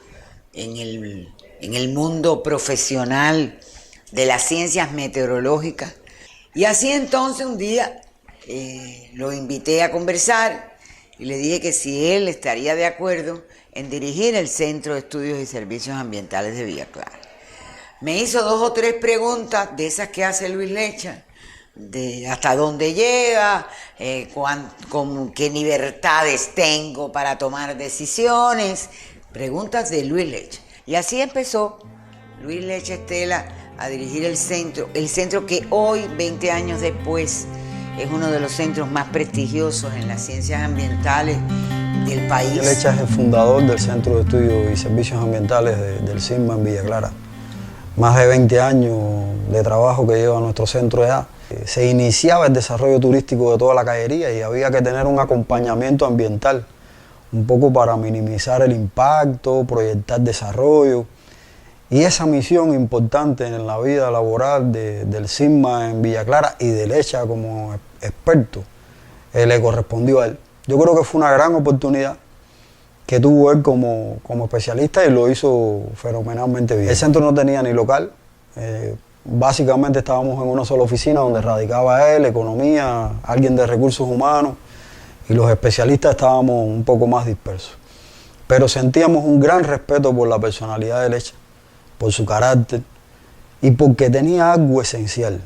en el mundo profesional de las ciencias meteorológicas. Y así entonces un día lo invité a conversar y le dije que si él estaría de acuerdo en dirigir el Centro de Estudios y Servicios Ambientales de Villa Clara. Me hizo 2 o 3 preguntas de esas que hace Luis Lecha, de hasta dónde llega, con qué libertades tengo para tomar decisiones, preguntas de Luis Lecha. Y así empezó Luis Lecha Estela a dirigir el centro que hoy, 20 años después, es uno de los centros más prestigiosos en las ciencias ambientales del país. Lecha es el fundador del Centro de Estudios y Servicios Ambientales del CISMA en Villa Clara. Más de 20 años de trabajo que lleva nuestro centro de edad. Se iniciaba el desarrollo turístico de toda la callería y había que tener un acompañamiento ambiental, un poco para minimizar el impacto, proyectar desarrollo. Y esa misión importante en la vida laboral del CISMA en Villa Clara y de Lecha como experto, le correspondió a él. Yo creo que fue una gran oportunidad que tuvo él como especialista y lo hizo fenomenalmente bien. El centro no tenía ni local, básicamente estábamos en una sola oficina donde radicaba él, economía, alguien de recursos humanos, y los especialistas estábamos un poco más dispersos. Pero sentíamos un gran respeto por la personalidad de Lecha, por su carácter y porque tenía algo esencial.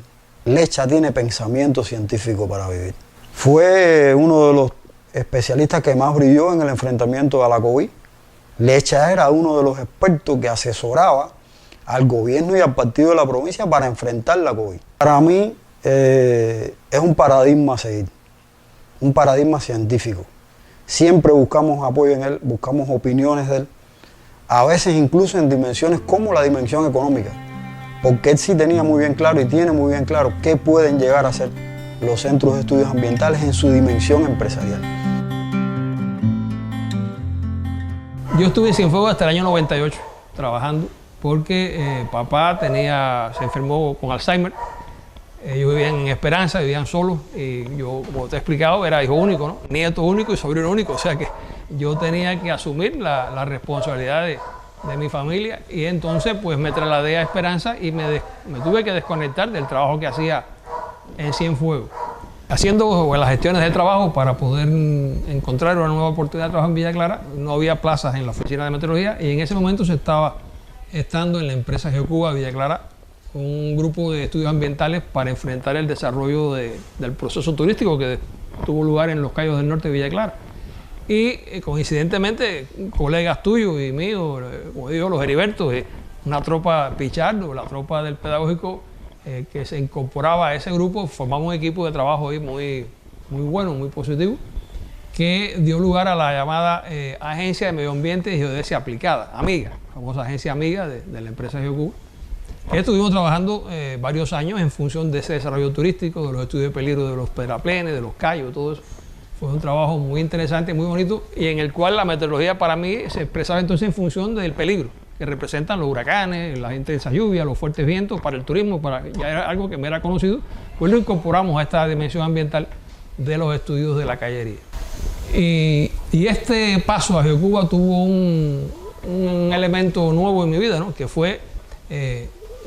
Lecha tiene pensamiento científico para vivir. Fue uno de los especialistas que más brilló en el enfrentamiento a la COVID. Lecha era uno de los expertos que asesoraba al gobierno y al partido de la provincia para enfrentar la COVID. Para mí es un paradigma a seguir, un paradigma científico. Siempre buscamos apoyo en él, buscamos opiniones de él, a veces incluso en dimensiones como la dimensión económica, porque él sí tenía muy bien claro y tiene muy bien claro qué pueden llegar a ser los centros de estudios ambientales en su dimensión empresarial. Yo estuve en Cienfuegos hasta el año 98 trabajando porque papá se enfermó con Alzheimer. Ellos vivían en Esperanza, vivían solos y yo, como te he explicado, era hijo único, ¿no? Nieto único y sobrino único, o sea que yo tenía que asumir la responsabilidad de mi familia y entonces pues me trasladé a Esperanza y me tuve que desconectar del trabajo que hacía en Cienfuegos, haciendo las gestiones de trabajo para poder encontrar una nueva oportunidad de trabajo en Villa Clara. No había plazas en la oficina de meteorología y en ese momento se estaba estando en la empresa Geocuba Villa Clara con un grupo de estudios ambientales para enfrentar el desarrollo del proceso turístico que tuvo lugar en los Cayos del Norte de Villa Clara. Y coincidentemente, colegas tuyos y míos, como digo, los Heribertos, una tropa Pichardo, la tropa del pedagógico que se incorporaba a ese grupo, formamos un equipo de trabajo ahí muy bueno, muy positivo, que dio lugar a la llamada Agencia de Medio Ambiente y Geodesia Aplicada, AMIGA, famosa agencia amiga de la empresa Geocuba. Estuvimos trabajando varios años en función de ese desarrollo turístico, de los estudios de peligro de los terraplenes, de los cayos, todo eso. Fue un trabajo muy interesante, muy bonito, y en el cual la meteorología para mí se expresaba entonces en función del peligro que representan los huracanes, la intensa lluvia, los fuertes vientos, para el turismo, ya era algo que me era conocido, pues lo incorporamos a esta dimensión ambiental de los estudios de la callería. Y este paso a Geocuba tuvo un elemento nuevo en mi vida, ¿no? Que fue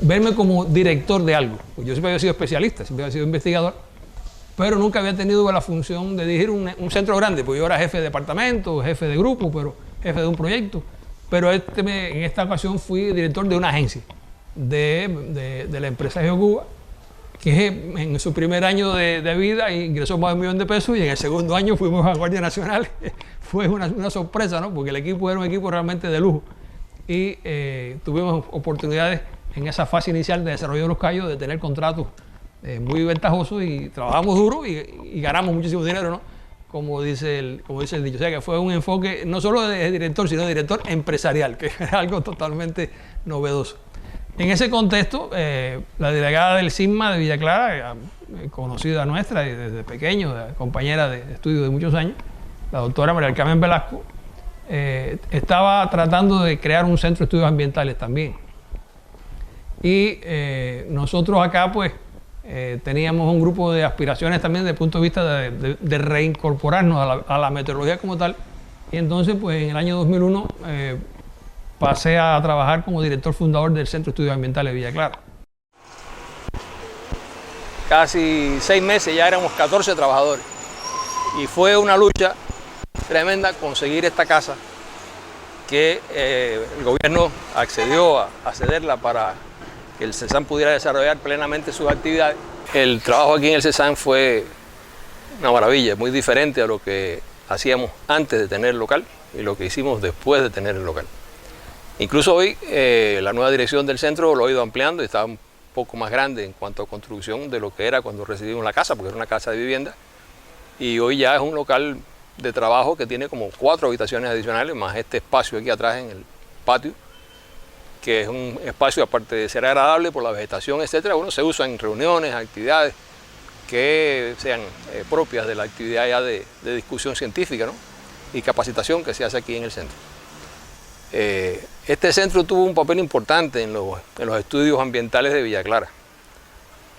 verme como director de algo. Pues yo siempre había sido especialista, siempre había sido investigador, pero nunca había tenido la función de dirigir un centro grande, porque yo era jefe de departamento, jefe de grupo, pero jefe de un proyecto. Pero en esta ocasión fui director de una agencia de la empresa Geocuba, que en su primer año de vida ingresó más de $1 millón pesos y en el segundo año fuimos a Guardia Nacional. Fue una sorpresa, ¿no? Porque el equipo era un equipo realmente de lujo y tuvimos oportunidades en esa fase inicial de desarrollo de los Cayos de tener contratos muy ventajosos y trabajamos duro y ganamos muchísimo dinero, ¿no? Como dice el dicho. O sea que fue un enfoque no solo de director, sino de director empresarial, que era algo totalmente novedoso. En ese contexto, la delegada del CISMA de Villa Clara, conocida nuestra desde pequeño, compañera de estudio de muchos años, la doctora María del Carmen Velasco, estaba tratando de crear un centro de estudios ambientales también. Y nosotros acá, pues, teníamos un grupo de aspiraciones también desde el punto de vista de reincorporarnos a la meteorología como tal. Y entonces, pues, en el año 2001 pasé a trabajar como director fundador del Centro de Estudios Ambientales de Villa Clara. Casi 6 meses ya éramos 14 trabajadores y fue una lucha tremenda conseguir esta casa que el gobierno accedió a cederla para que el CESAM pudiera desarrollar plenamente sus actividades. El trabajo aquí en el CESAM fue una maravilla, muy diferente a lo que hacíamos antes de tener el local y lo que hicimos después de tener el local. Incluso hoy la nueva dirección del centro lo ha ido ampliando y está un poco más grande en cuanto a construcción de lo que era cuando recibimos la casa, porque era una casa de vivienda, y hoy ya es un local de trabajo que tiene como 4 habitaciones adicionales, más este espacio aquí atrás en el patio, que es un espacio, aparte de ser agradable por la vegetación, etcétera, bueno, se usa en reuniones, actividades que sean propias de la actividad ya de discusión científica, ¿no? Y capacitación que se hace aquí en el centro. Este centro tuvo un papel importante en los estudios ambientales de Villa Clara,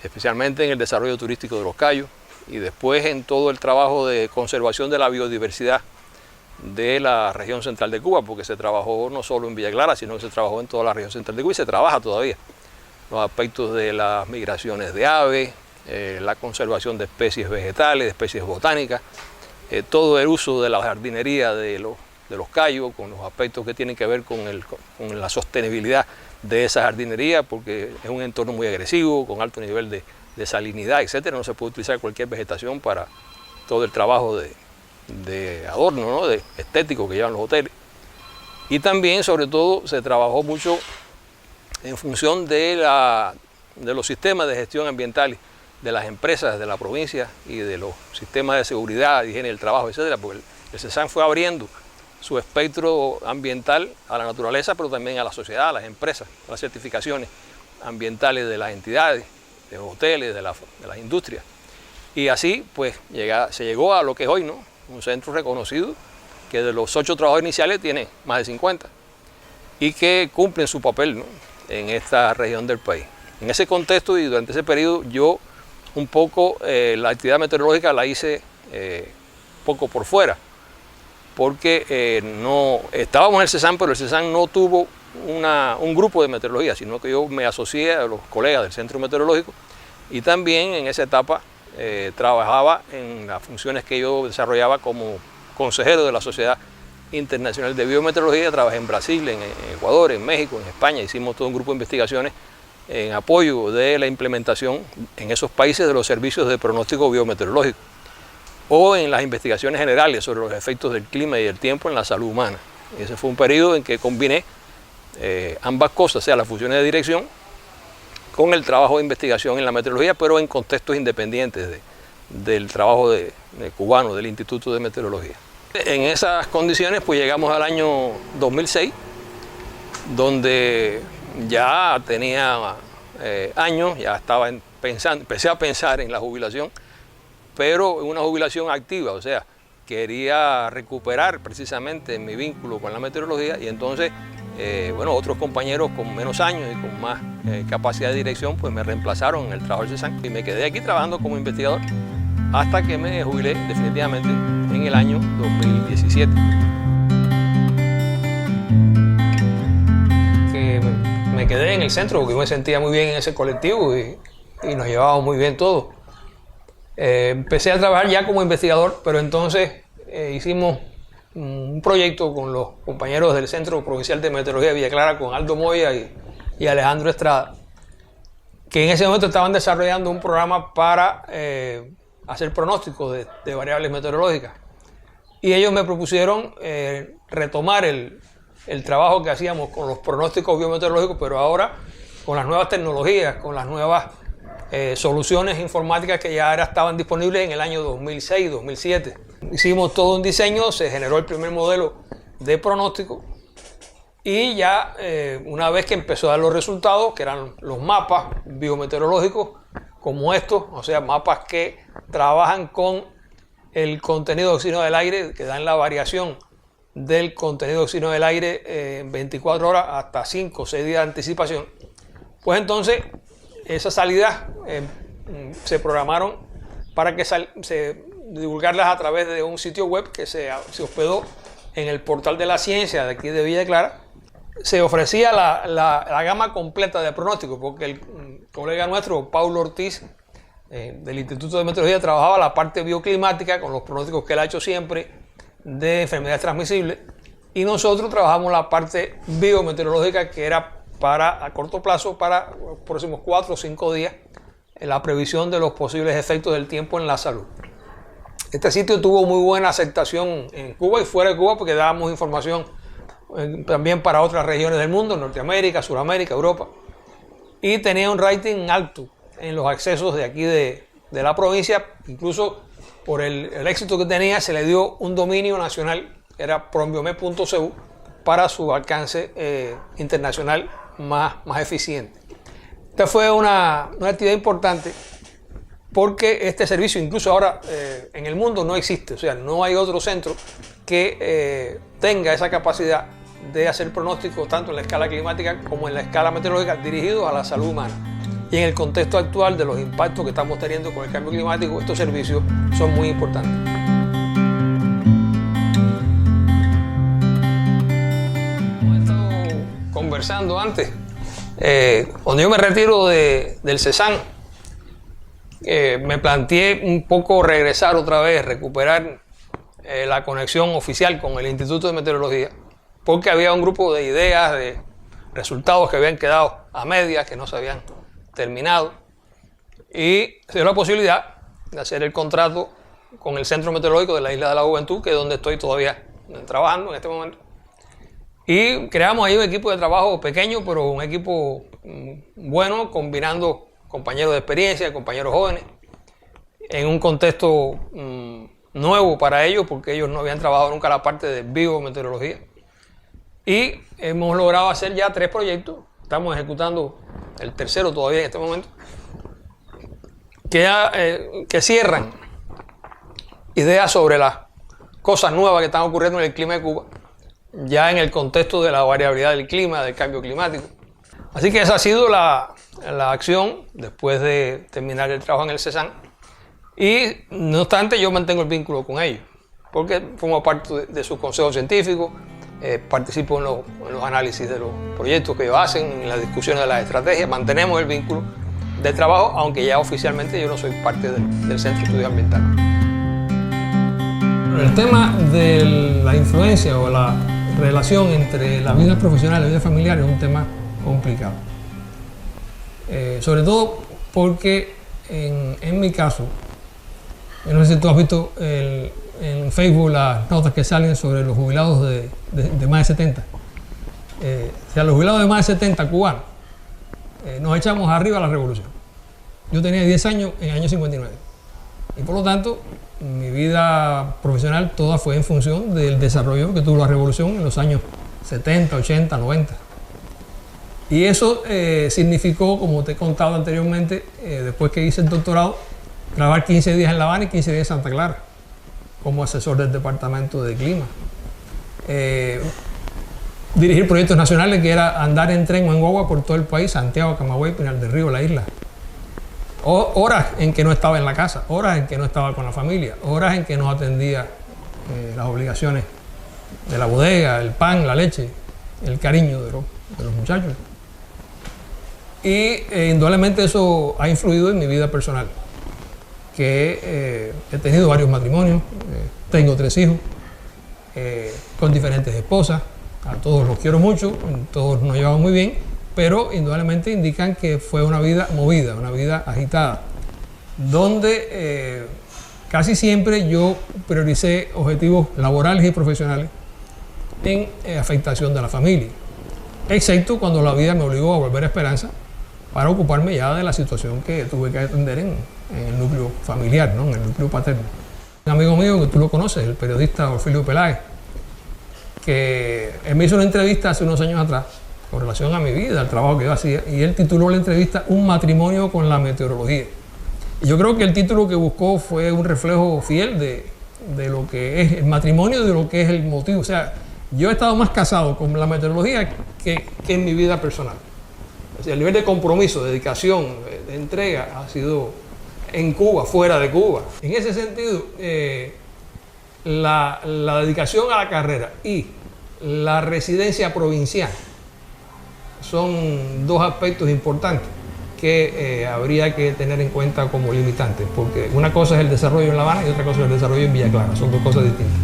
especialmente en el desarrollo turístico de los Cayos y después en todo el trabajo de conservación de la biodiversidad de la región central de Cuba, porque se trabajó no solo en Villa Clara, sino que se trabajó en toda la región central de Cuba y se trabaja todavía. Los aspectos de las migraciones de aves, la conservación de especies vegetales, de especies botánicas, todo el uso de la jardinería de los Cayos, con los aspectos que tienen que ver con la sostenibilidad de esa jardinería, porque es un entorno muy agresivo, con alto nivel de salinidad, etcétera. No se puede utilizar cualquier vegetación para todo el trabajo de adorno, ¿no? De estético que llevan los hoteles. Y también, sobre todo, se trabajó mucho en función de los sistemas de gestión ambiental de las empresas de la provincia y de los sistemas de seguridad, de higiene del trabajo, etcétera, porque el CESAM fue abriendo su espectro ambiental a la naturaleza, pero también a la sociedad, a las empresas, a las certificaciones ambientales de las entidades, de los hoteles, de las industrias. Y así, pues, se llegó a lo que es hoy, ¿no? Un centro reconocido que de los 8 trabajos iniciales tiene más de 50 y que cumplen su papel, ¿no?, en esta región del país. En ese contexto y durante ese periodo yo un poco la actividad meteorológica la hice poco por fuera, porque no estábamos en el CESAN, pero el CESAN no tuvo un grupo de meteorología, sino que yo me asocié a los colegas del Centro Meteorológico y también en esa etapa trabajaba en las funciones que yo desarrollaba como consejero de la Sociedad Internacional de Biometeorología. Trabajé en Brasil, en Ecuador, en México, en España. Hicimos todo un grupo de investigaciones en apoyo de la implementación en esos países de los servicios de pronóstico biometeorológico o en las investigaciones generales sobre los efectos del clima y del tiempo en la salud humana. Ese fue un periodo en que combiné ambas cosas, o sea, las funciones de dirección con el trabajo de investigación en la meteorología, pero en contextos independientes del trabajo cubano del Instituto de Meteorología. En esas condiciones pues llegamos al año 2006, donde ya tenía años, ya estaba empecé a pensar en la jubilación, pero en una jubilación activa, o sea, quería recuperar precisamente mi vínculo con la meteorología y entonces, bueno, otros compañeros con menos años y con más capacidad de dirección pues me reemplazaron en el trabajo del CESAN y me quedé aquí trabajando como investigador hasta que me jubilé definitivamente en el año 2017. Me quedé en el centro porque yo me sentía muy bien en ese colectivo y nos llevábamos muy bien todos. Empecé a trabajar ya como investigador, pero entonces hicimos un proyecto con los compañeros del Centro Provincial de Meteorología de Villa Clara, con Aldo Moya y Alejandro Estrada, que en ese momento estaban desarrollando un programa para hacer pronósticos de variables meteorológicas. Y ellos me propusieron retomar el trabajo que hacíamos con los pronósticos biometeorológicos, pero ahora con las nuevas tecnologías, con las nuevas soluciones informáticas que ya estaban disponibles en el año 2006-2007. Hicimos todo un diseño, se generó el primer modelo de pronóstico y ya una vez que empezó a dar los resultados, que eran los mapas biometeorológicos como estos, o sea, mapas que trabajan con el contenido de oxígeno del aire, que dan la variación del contenido de oxígeno del aire en 24 horas hasta 5 o 6 días de anticipación, pues entonces esas salidas se programaron para que se divulgarlas a través de un sitio web que se hospedó en el portal de la ciencia de aquí de Villa Clara. Se ofrecía la gama completa de pronósticos, porque el colega nuestro, Paulo Ortiz, del Instituto de Meteorología, trabajaba la parte bioclimática con los pronósticos que él ha hecho siempre de enfermedades transmisibles, y nosotros trabajamos la parte biometeorológica, que era a corto plazo, para los próximos 4 o 5 días, en la previsión de los posibles efectos del tiempo en la salud. Este sitio tuvo muy buena aceptación en Cuba y fuera de Cuba, porque dábamos información también para otras regiones del mundo, Norteamérica, Suramérica, Europa, y tenía un rating alto en los accesos de aquí de la provincia. Incluso por el éxito que tenía, se le dio un dominio nacional, era prombiomed.cu, para su alcance internacional más eficiente. Esta fue una actividad importante, porque este servicio incluso ahora en el mundo no existe, o sea, no hay otro centro que tenga esa capacidad de hacer pronósticos tanto en la escala climática como en la escala meteorológica dirigidos a la salud humana. Y en el contexto actual de los impactos que estamos teniendo con el cambio climático, estos servicios son muy importantes. Como he estado conversando antes, cuando yo me retiro del CESAN, me planteé un poco regresar otra vez, recuperar la conexión oficial con el Instituto de Meteorología, porque había un grupo de ideas, de resultados que habían quedado a medias, que no se habían terminado, y se dio la posibilidad de hacer el contrato con el Centro Meteorológico de la Isla de la Juventud, que es donde estoy todavía trabajando en este momento, y creamos ahí un equipo de trabajo pequeño, pero un equipo bueno, combinando compañeros de experiencia, compañeros jóvenes, en un contexto nuevo para ellos, porque ellos no habían trabajado nunca la parte de biometeorología. Y hemos logrado hacer ya 3 proyectos, estamos ejecutando el tercero todavía en este momento, que cierran ideas sobre las cosas nuevas que están ocurriendo en el clima de Cuba, ya en el contexto de la variabilidad del clima, del cambio climático. Así que esa ha sido la acción después de terminar el trabajo en el CESAN. Y no obstante, yo mantengo el vínculo con ellos, porque formo parte de su consejo científico, participo en los análisis de los proyectos que ellos hacen, en las discusiones de las estrategias, mantenemos el vínculo de trabajo, aunque ya oficialmente yo no soy parte del Centro de Estudios Ambientales. El tema de la influencia o la relación entre la vida profesional y la vida familiar es un tema complicado. Sobre todo porque en mi caso, yo no sé si tú has visto en Facebook las notas que salen sobre los jubilados de más de 70. O sea, los jubilados de más de 70 cubanos nos echamos arriba a la revolución. Yo tenía 10 años en el año 59 y por lo tanto mi vida profesional toda fue en función del desarrollo que tuvo la revolución en los años 70, 80, 90. Y eso significó, como te he contado anteriormente, después que hice el doctorado, trabajar 15 días en La Habana y 15 días en Santa Clara como asesor del Departamento de Clima. Dirigir proyectos nacionales que era andar en tren o en guagua por todo el país, Santiago, Camagüey, Pinar del Río, la isla. Horas en que no estaba en la casa, horas en que no estaba con la familia, horas en que no atendía las obligaciones de la bodega, el pan, la leche, el cariño de los muchachos. Y indudablemente eso ha influido en mi vida personal, que he tenido varios matrimonios, tengo 3 hijos, con diferentes esposas, a todos los quiero mucho, todos nos llevamos muy bien, pero indudablemente indican que fue una vida movida, una vida agitada, donde casi siempre yo prioricé objetivos laborales y profesionales en afectación de la familia, excepto cuando la vida me obligó a volver a Esperanza para ocuparme ya de la situación que tuve que atender en el núcleo familiar, ¿no? En el núcleo paterno. Un amigo mío que tú lo conoces, el periodista Orfilio Peláez, que él me hizo una entrevista hace unos años atrás con relación a mi vida, al trabajo que yo hacía, y él tituló la entrevista Un matrimonio con la meteorología. Y yo creo que el título que buscó fue un reflejo fiel de lo que es el matrimonio y de lo que es el motivo. O sea, yo he estado más casado con la meteorología que en mi vida personal. O sea, el nivel de compromiso, de dedicación, de entrega ha sido en Cuba, fuera de Cuba. En ese sentido, la dedicación a la carrera y la residencia provincial son 2 aspectos importantes que habría que tener en cuenta como limitantes, porque una cosa es el desarrollo en La Habana y otra cosa es el desarrollo en Villa Clara, son 2 cosas distintas.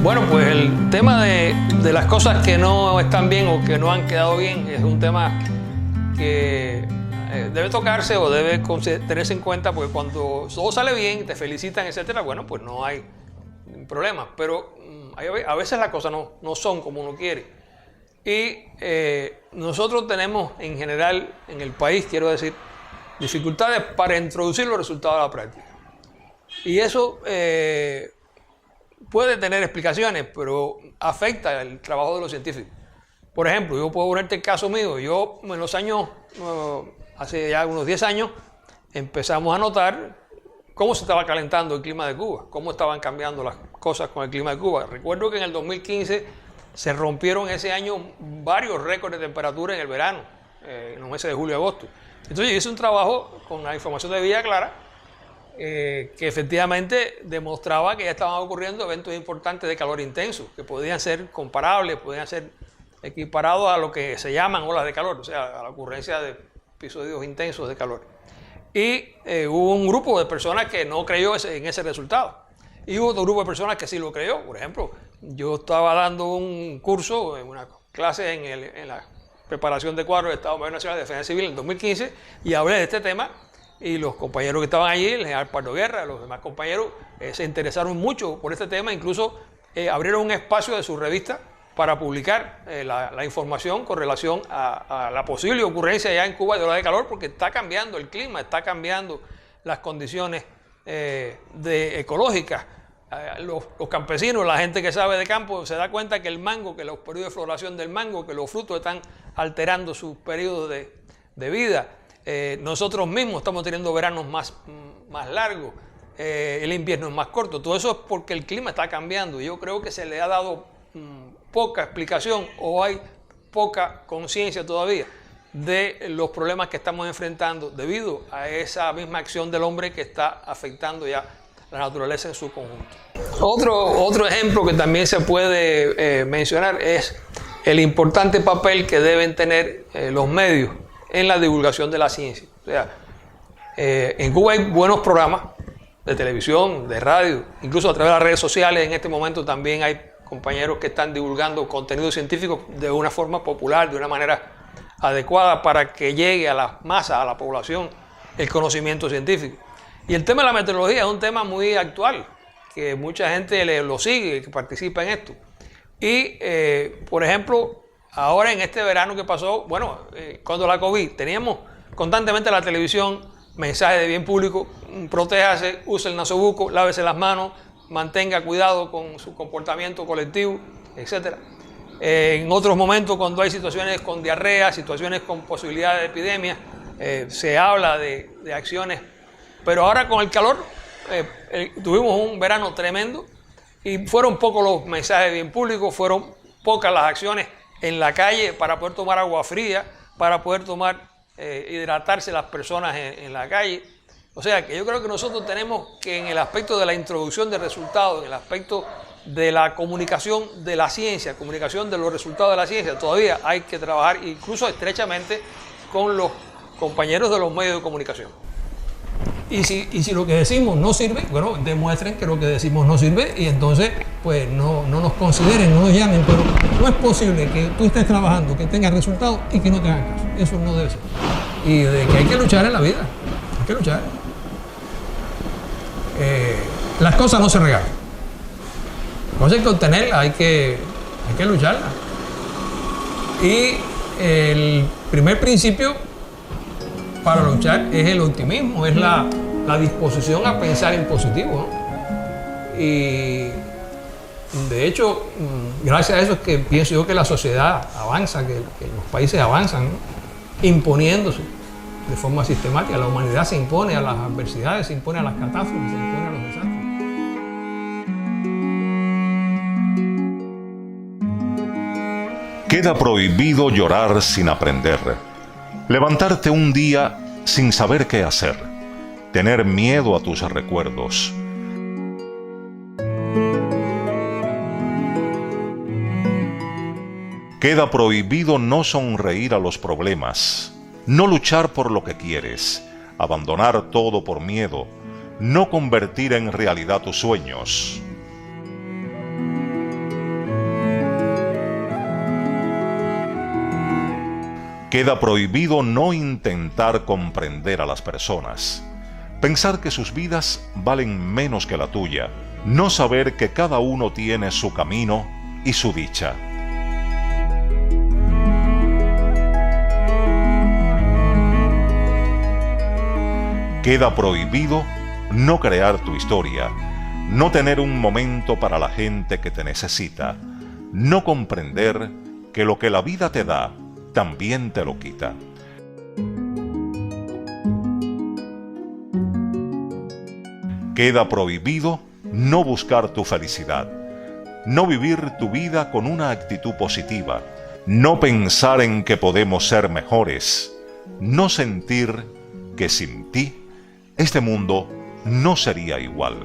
Bueno, pues el tema de las cosas que no están bien o que no han quedado bien es un tema que debe tocarse o debe tenerse en cuenta, porque cuando todo sale bien, te felicitan, etcétera, bueno, pues no hay problema, pero a veces las cosas no son como uno quiere. Y nosotros tenemos en general en el país, quiero decir, dificultades para introducir los resultados a la práctica. Y eso puede tener explicaciones, pero afecta el trabajo de los científicos. Por ejemplo, yo puedo ponerte el caso mío. Yo en los años, hace ya unos 10 años, empezamos a notar cómo se estaba calentando el clima de Cuba, cómo estaban cambiando las cosas con el clima de Cuba. Recuerdo que en el 2015 se rompieron ese año varios récords de temperatura en el verano, en los meses de julio y agosto. Entonces yo hice un trabajo con la información de Villa Clara, que efectivamente demostraba que ya estaban ocurriendo eventos importantes de calor intenso, que podían ser comparables, podían ser equiparados a lo que se llaman olas de calor, o sea, a la ocurrencia de episodios intensos de calor. Y hubo un grupo de personas que no creyó en ese resultado. Y hubo otro grupo de personas que sí lo creyó. Por ejemplo, yo estaba dando un curso, una clase en la preparación de cuadros del Estado Mayor Nacional de Defensa Civil en 2015, y hablé de este tema. Y los compañeros que estaban allí, el general Pardo Guerra, los demás compañeros, se interesaron mucho por este tema. Incluso abrieron un espacio de su revista para publicar la información con relación a la posible ocurrencia ya en Cuba de olas de calor, porque está cambiando el clima, está cambiando las condiciones ecológicas. Los campesinos, la gente que sabe de campo, se da cuenta que el mango, que los periodos de floración del mango, que los frutos están alterando sus periodos de vida. Nosotros mismos estamos teniendo veranos más largo, el invierno es más corto. Todo eso es porque el clima está cambiando. Yo creo que se le ha dado poca explicación o hay poca conciencia todavía de los problemas que estamos enfrentando debido a esa misma acción del hombre que está afectando ya la naturaleza en su conjunto. Otro ejemplo que también se puede mencionar es el importante papel que deben tener los medios en la divulgación de la ciencia. O sea, en Cuba hay buenos programas de televisión, de radio, incluso a través de las redes sociales. En este momento también hay compañeros que están divulgando contenido científico de una forma popular, de una manera adecuada para que llegue a las masas, a la población, el conocimiento científico. Y el tema de la meteorología es un tema muy actual, que mucha gente lo sigue, que participa en esto. Y, por ejemplo, ahora en este verano que pasó, cuando la COVID, teníamos constantemente en la televisión mensajes de bien público: protéjase, use el nasobuco, lávese las manos, mantenga cuidado con su comportamiento colectivo, etc. En otros momentos, cuando hay situaciones con diarrea, situaciones con posibilidad de epidemia, se habla de acciones. Pero ahora con el calor, tuvimos un verano tremendo y fueron pocos los mensajes bien públicos, fueron pocas las acciones en la calle para poder tomar agua fría, para poder hidratarse las personas en la calle. O sea que yo creo que nosotros tenemos que, en el aspecto de la introducción de resultados, en el aspecto de la comunicación de la ciencia, comunicación de los resultados de la ciencia, todavía hay que trabajar incluso estrechamente con los compañeros de los medios de comunicación. Y si lo que decimos no sirve, bueno, demuestren que lo que decimos no sirve y entonces pues no nos consideren, no nos llamen, pero no es posible que tú estés trabajando, que tengas resultados y que no te hagan caso. Eso no debe ser. Y de que hay que luchar en la vida, hay que luchar. Las cosas no se regalan. Las cosas hay que obtenerlas, hay que lucharlas. Y el primer principio para luchar es el optimismo, es la disposición a pensar en positivo, ¿no? Y de hecho, gracias a eso es que pienso yo que la sociedad avanza, que los países avanzan, ¿no? Imponiéndose de forma sistemática. La humanidad se impone a las adversidades, se impone a las catástrofes, se impone a los desastres. Queda prohibido llorar sin aprender. Levantarte un día sin saber qué hacer. Tener miedo a tus recuerdos. Queda prohibido no sonreír a los problemas. No luchar por lo que quieres. Abandonar todo por miedo. No convertir en realidad tus sueños. Queda prohibido no intentar comprender a las personas, pensar que sus vidas valen menos que la tuya, no saber que cada uno tiene su camino y su dicha. Queda prohibido no crear tu historia, no tener un momento para la gente que te necesita, no comprender que lo que la vida te da, también te lo quita. Queda prohibido no buscar tu felicidad, no vivir tu vida con una actitud positiva, no pensar en que podemos ser mejores, no sentir que sin ti este mundo no sería igual.